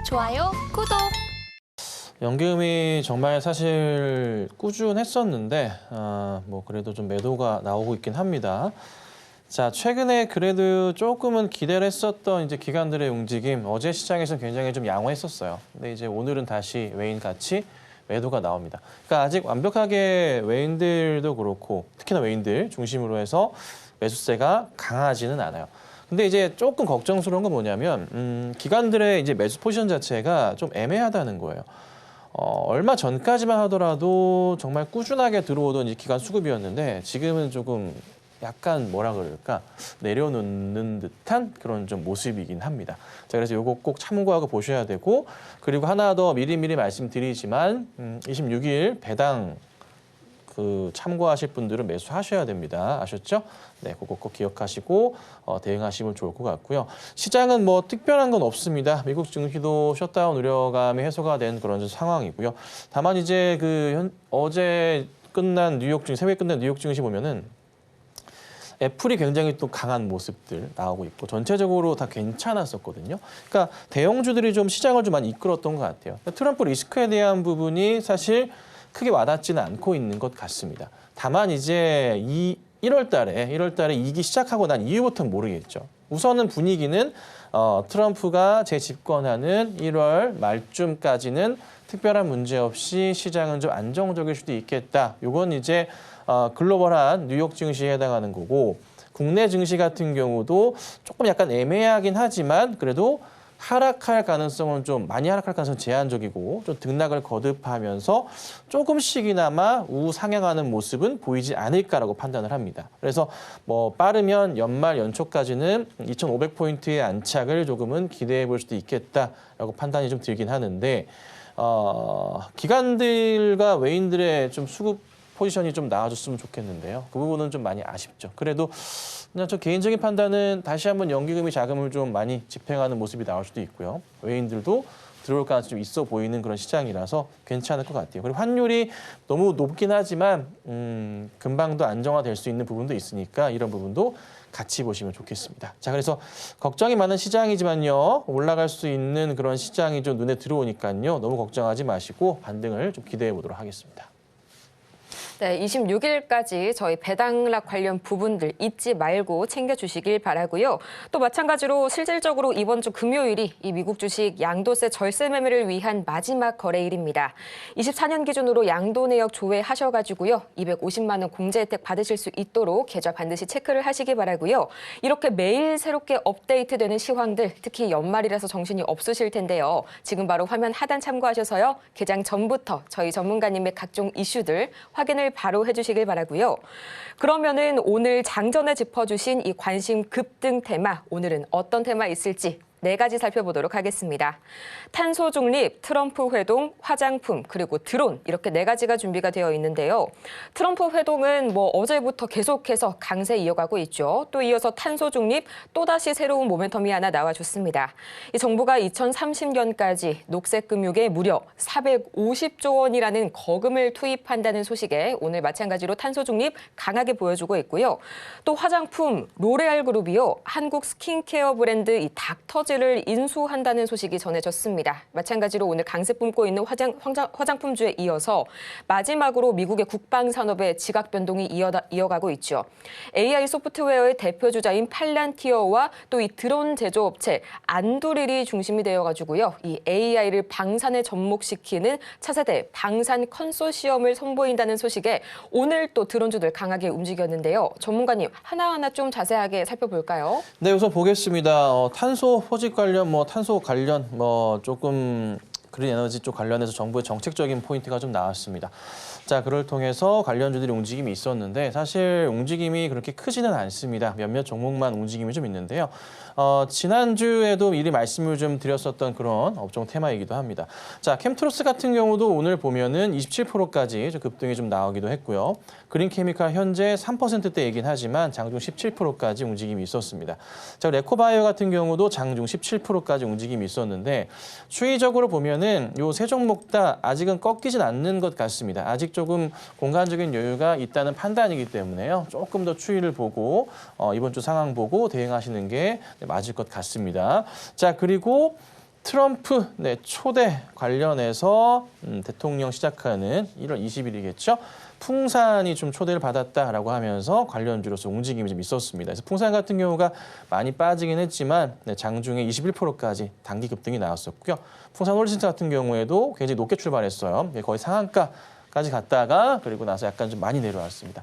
좋아요, 구독. 연기음이 정말 사실 꾸준했었는데 뭐 그래도 좀 매도가 나오고 있긴 합니다. 자, 최근에 그래도 조금은 기대를 했었던 이제 기관들의 움직임, 어제 시장에서 굉장히 좀 양호했었어요. 근데 이제 오늘은 다시 외인 같이 매도가 나옵니다. 그러니까 아직 완벽하게 외인들도 그렇고 특히나 외인들 중심으로 해서 매수세가 강하지는 않아요. 근데 이제 조금 걱정스러운 건 뭐냐면 기관들의 이제 매수 포지션 자체가 좀 애매하다는 거예요. 얼마 전까지만 하더라도 정말 꾸준하게 들어오던 이 기관 수급이었는데 지금은 조금 약간 뭐라 그럴까 내려놓는 듯한 그런 좀 모습이긴 합니다. 자, 그래서 요거 꼭 참고하고 보셔야 되고, 그리고 하나 더 미리미리 말씀드리지만 26일 배당 참고하실 분들은 매수하셔야 됩니다. 아셨죠? 네, 그거 꼭 기억하시고 대응하시면 좋을 것 같고요. 시장은 뭐 특별한 건 없습니다. 미국 증시도 셧다운 우려감이 해소가 된 그런 상황이고요. 다만 이제 어제 끝난 뉴욕 증시, 새벽에 끝난 뉴욕 증시 보면은 애플이 굉장히 또 강한 모습들 나오고 있고 전체적으로 다 괜찮았었거든요. 그러니까 대형주들이 좀 시장을 좀 많이 이끌었던 것 같아요. 트럼프 리스크에 대한 부분이 사실 크게 와닿지는 않고 있는 것 같습니다. 다만 이제 1월 달에 이기 시작하고 난 이후부터는 모르겠죠. 우선은 분위기는 트럼프가 재집권하는 1월 말쯤까지는 특별한 문제 없이 시장은 좀 안정적일 수도 있겠다. 이건 이제 글로벌한 뉴욕 증시에 해당하는 거고, 국내 증시 같은 경우도 조금 약간 애매하긴 하지만 그래도 하락할 가능성은 좀 많이 하락할 가능성은 제한적이고 좀 등락을 거듭하면서 조금씩이나마 우상향하는 모습은 보이지 않을까라고 판단을 합니다. 그래서 뭐 빠르면 연말 연초까지는 2,500포인트의 안착을 조금은 기대해 볼 수도 있겠다라고 판단이 좀 들긴 하는데 기관들과 외인들의 좀 수급 포지션이 좀 나아졌으면 좋겠는데요. 그 부분은 좀 많이 아쉽죠. 그래도 그냥 저 개인적인 판단은 다시 한번 연기금이 자금을 좀 많이 집행하는 모습이 나올 수도 있고요. 외인들도 들어올 가능성이 좀 있어 보이는 그런 시장이라서 괜찮을 것 같아요. 그리고 환율이 너무 높긴 하지만 금방 더 안정화될 수 있는 부분도 있으니까 이런 부분도 같이 보시면 좋겠습니다. 자, 그래서 걱정이 많은 시장이지만요. 올라갈 수 있는 그런 시장이 좀 눈에 들어오니까요. 너무 걱정하지 마시고 반등을 좀 기대해 보도록 하겠습니다. 네, 26일까지 저희 배당락 관련 부분들 잊지 말고 챙겨주시길 바라고요. 또 마찬가지로 실질적으로 이번 주 금요일이 이 미국 주식 양도세 절세 매매를 위한 마지막 거래일입니다. 24년 기준으로 양도 내역 조회하셔가지고요. 250만 원 공제 혜택 받으실 수 있도록 계좌 반드시 체크를 하시기 바라고요. 이렇게 매일 새롭게 업데이트되는 시황들, 특히 연말이라서 정신이 없으실 텐데요. 지금 바로 화면 하단 참고하셔서요. 개장 전부터 저희 전문가님의 각종 이슈들 확인을 바로 해주시길 바라고요. 그러면은 오늘 장전에 짚어주신 이 관심 급등 테마, 오늘은 어떤 테마 있을지 4가지 살펴보도록 하겠습니다. 탄소 중립, 트럼프 회동, 화장품, 그리고 드론 이렇게 4가지가 준비가 되어 있는데요. 트럼프 회동은 뭐 어제부터 계속해서 강세 이어가고 있죠. 또 이어서 탄소 중립, 또다시 새로운 모멘텀이 하나 나와줬습니다. 이 정부가 2030년까지 녹색 금융에 무려 450조 원이라는 거금을 투입한다는 소식에 오늘 마찬가지로 탄소 중립 강하게 보여주고 있고요. 또 화장품, 로레알 그룹이요. 한국 스킨케어 브랜드 이 닥터 를 인수한다는 소식이 전해졌습니다. 마찬가지로 오늘 강세 뿜고 있는 화장품주에 이어서 마지막으로 미국의 국방 산업의 지각 변동이 이어가고 있죠. AI 소프트웨어의 대표주자인 팔란티어와 또 이 드론 제조업체 안두릴이 중심이 되어가지고요. 이 AI를 방산에 접목시키는 차세대 방산 컨소시엄을 선보인다는 소식에 오늘 또 드론주들 강하게 움직였는데요. 전문가님 하나하나 좀 자세하게 살펴볼까요? 네, 우선 보겠습니다. 탄소 포집 관련, 탄소 관련, 조금 그린 에너지 쪽 관련해서 정부의 정책적인 포인트가 좀 나왔습니다. 자, 그걸 통해서 관련주들이 움직임이 있었는데 사실 움직임이 그렇게 크지는 않습니다. 몇몇 종목만 움직임이 좀 있는데요. 지난주에도 미리 말씀을 좀 드렸었던 그런 업종 테마이기도 합니다. 자, 캠트로스 같은 경우도 오늘 보면은 27%까지 좀 급등이 좀 나오기도 했고요. 그린케미칼 현재 3%대이긴 하지만 장중 17%까지 움직임이 있었습니다. 자, 레코바이오 같은 경우도 장중 17%까지 움직임이 있었는데 추이적으로 보면은 요 세 종목 다 아직은 꺾이진 않는 것 같습니다. 아직 조금 공간적인 여유가 있다는 판단이기 때문에요. 조금 더 추이를 보고 이번 주 상황 보고 대응하시는 게 맞을 것 같습니다. 자, 그리고 트럼프 초대 관련해서 대통령 시작하는 1월 20일이겠죠. 풍산이 좀 초대를 받았다라고 하면서 관련주로서 움직임이 좀 있었습니다. 그래서 풍산 같은 경우가 많이 빠지긴 했지만 장중에 21%까지 단기 급등이 나왔었고요. 풍산 홀딩스 같은 경우에도 굉장히 높게 출발했어요. 거의 상한가까지 갔다가 그리고 나서 약간 좀 많이 내려왔습니다.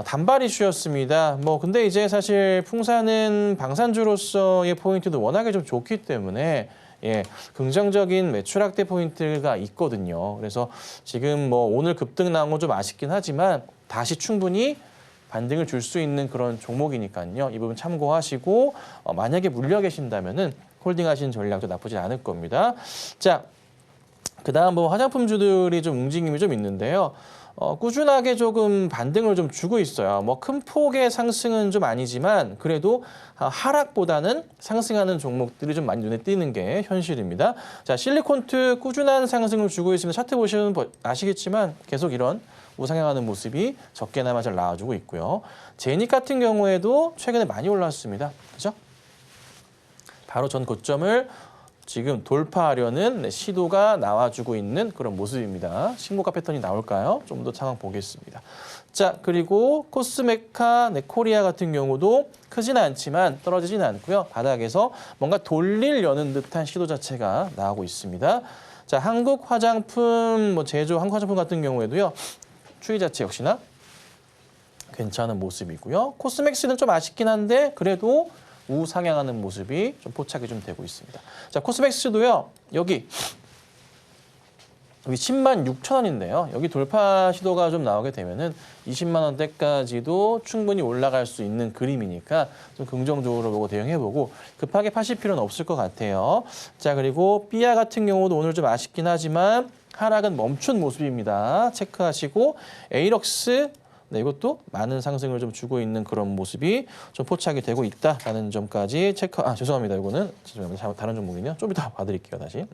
단발 이슈였습니다. 근데 이제 사실 풍산은 방산주로서의 포인트도 워낙에 좀 좋기 때문에 긍정적인 매출 확대 포인트가 있거든요. 그래서 지금 오늘 급등 나온 건 좀 아쉽긴 하지만 다시 충분히 반등을 줄 수 있는 그런 종목이니까요. 이 부분 참고하시고 만약에 물려 계신다면은 홀딩하시는 전략도 나쁘지 않을 겁니다. 자, 그다음 화장품주들이 좀 움직임이 좀 있는데요. 꾸준하게 조금 반등을 좀 주고 있어요. 큰 폭의 상승은 좀 아니지만 그래도 하락보다는 상승하는 종목들이 좀 많이 눈에 띄는 게 현실입니다. 자, 실리콘트 꾸준한 상승을 주고 있습니다. 차트 보시면 아시겠지만 계속 이런 우상향하는 모습이 적게나마 잘 나와주고 있고요. 제닉 같은 경우에도 최근에 많이 올라왔습니다. 그죠? 바로 전 고점을 지금 돌파하려는 시도가 나와주고 있는 그런 모습입니다. 신고가 패턴이 나올까요? 좀 더 상황 보겠습니다. 자, 그리고 코스메카, 코리아 같은 경우도 크지는 않지만 떨어지지는 않고요. 바닥에서 뭔가 돌리려는 듯한 시도 자체가 나오고 있습니다. 자, 한국 화장품 제조 한국 화장품 같은 경우에도요. 추이 자체 역시나 괜찮은 모습이고요. 코스맥스는 좀 아쉽긴 한데 그래도 우상향하는 모습이 좀 포착이 좀 되고 있습니다. 자, 코스맥스도요. 여기 10만 6천 원인데요. 여기 돌파 시도가 좀 나오게 되면은 20만 원대까지도 충분히 올라갈 수 있는 그림이니까 좀 긍정적으로 보고 대응해보고 급하게 파실 필요는 없을 것 같아요. 자, 그리고 삐아 같은 경우도 오늘 좀 아쉽긴 하지만 하락은 멈춘 모습입니다. 체크하시고 에이럭스 이것도 많은 상승을 좀 주고 있는 그런 모습이 좀 포착이 되고 있다라는 점까지 체크. 죄송합니다. 이거는 죄송합니다. 다른 종목이네요. 좀 이따 봐드릴게요. 다시.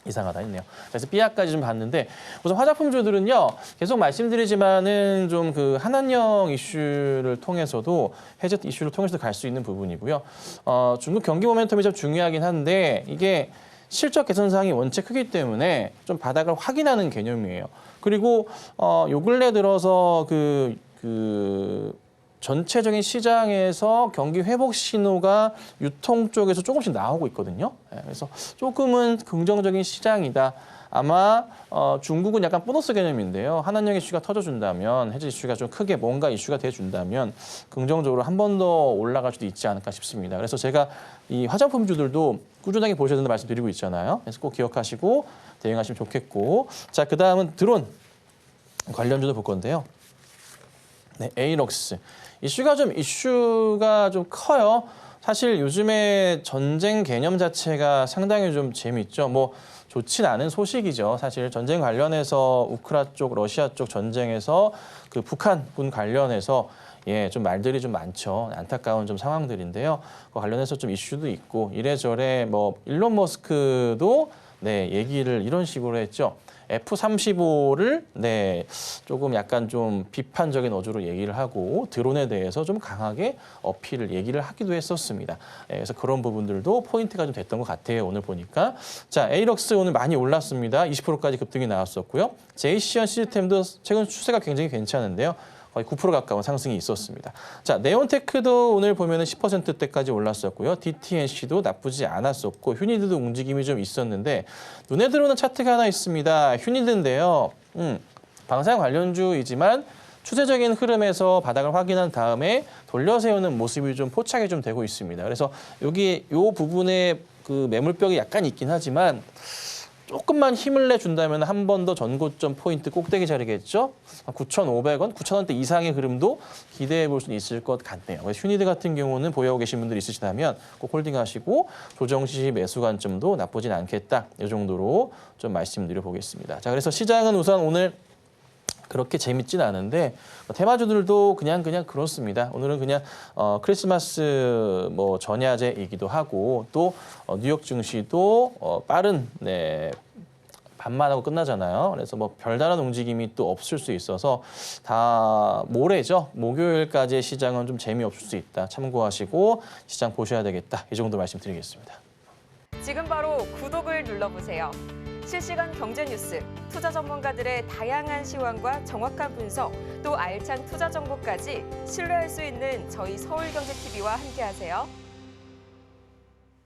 이상하다 했네요. 그래서 삐아까지 좀 봤는데 우선 화장품주들은요. 계속 말씀드리지만은 좀 그 한한령 이슈를 통해서도 해제 이슈를 통해서 갈 수 있는 부분이고요. 중국 경기 모멘텀이 좀 중요하긴 한데 이게 실적 개선 사항이 원체 크기 때문에 좀 바닥을 확인하는 개념이에요. 그리고 요 근래 들어서 전체적인 시장에서 경기 회복 신호가 유통 쪽에서 조금씩 나오고 있거든요. 그래서 조금은 긍정적인 시장이다. 아마 중국은 약간 보너스 개념인데요. 한한령 이슈가 터져준다면 해제 이슈가 좀 크게 뭔가 이슈가 돼준다면 긍정적으로 한 번 더 올라갈 수도 있지 않을까 싶습니다. 그래서 제가 이 화장품주들도 꾸준하게 보셔야 된다는 말씀 드리고 있잖아요. 그래서 꼭 기억하시고 대응하시면 좋겠고. 자, 그다음은 드론 관련주도 볼 건데요. 네, 에이럭스. 이슈가 좀 커요. 사실 요즘에 전쟁 개념 자체가 상당히 좀 재밌죠. 좋진 않은 소식이죠. 사실 전쟁 관련해서 우크라 쪽, 러시아 쪽 전쟁에서 그 북한군 관련해서 좀 말들이 좀 많죠. 안타까운 좀 상황들인데요. 그 관련해서 좀 이슈도 있고 이래저래 일론 머스크도 얘기를 이런 식으로 했죠. F-35를 조금 약간 좀 비판적인 어조로 얘기를 하고 드론에 대해서 좀 강하게 어필을 얘기를 하기도 했었습니다. 그래서 그런 부분들도 포인트가 좀 됐던 것 같아요. 오늘 보니까. 자, 에이럭스 오늘 많이 올랐습니다. 20%까지 급등이 나왔었고요. 제이시언 시스템도 최근 추세가 굉장히 괜찮은데요. 거의 9% 가까운 상승이 있었습니다. 자, 네온테크도 오늘 보면은 10%대까지 올랐었고요. DTNC도 나쁘지 않았었고 휴니드도 움직임이 좀 있었는데 눈에 들어오는 차트가 하나 있습니다. 휴니드인데요. 방산 관련주이지만 추세적인 흐름에서 바닥을 확인한 다음에 돌려 세우는 모습이 좀 포착이 좀 되고 있습니다. 그래서 여기 요 부분에 그 매물벽이 약간 있긴 하지만 조금만 힘을 내준다면 한 번 더 전고점 포인트 꼭대기 자리겠죠. 9,500원, 9,000원대 이상의 흐름도 기대해 볼 수 있을 것 같네요. 휴니드 같은 경우는 보유하고 계신 분들 있으시다면 꼭 홀딩하시고 조정 시 매수 관점도 나쁘진 않겠다. 이 정도로 좀 말씀드려 보겠습니다. 자, 그래서 시장은 우선 오늘 그렇게 재밌진 않은데 테마주들도 그냥 그렇습니다. 오늘은 그냥 크리스마스 전야제이기도 하고 또 뉴욕 증시도 빠른 반만하고 끝나잖아요. 그래서 별다른 움직임이 또 없을 수 있어서 다 모레죠. 목요일까지의 시장은 좀 재미없을 수 있다. 참고하시고 시장 보셔야 되겠다. 이 정도 말씀드리겠습니다. 지금 바로 구독을 눌러보세요. 실시간 경제 뉴스, 투자 전문가들의 다양한 시황과 정확한 분석, 또 알찬 투자 정보까지 신뢰할 수 있는 저희 서울경제TV와 함께하세요.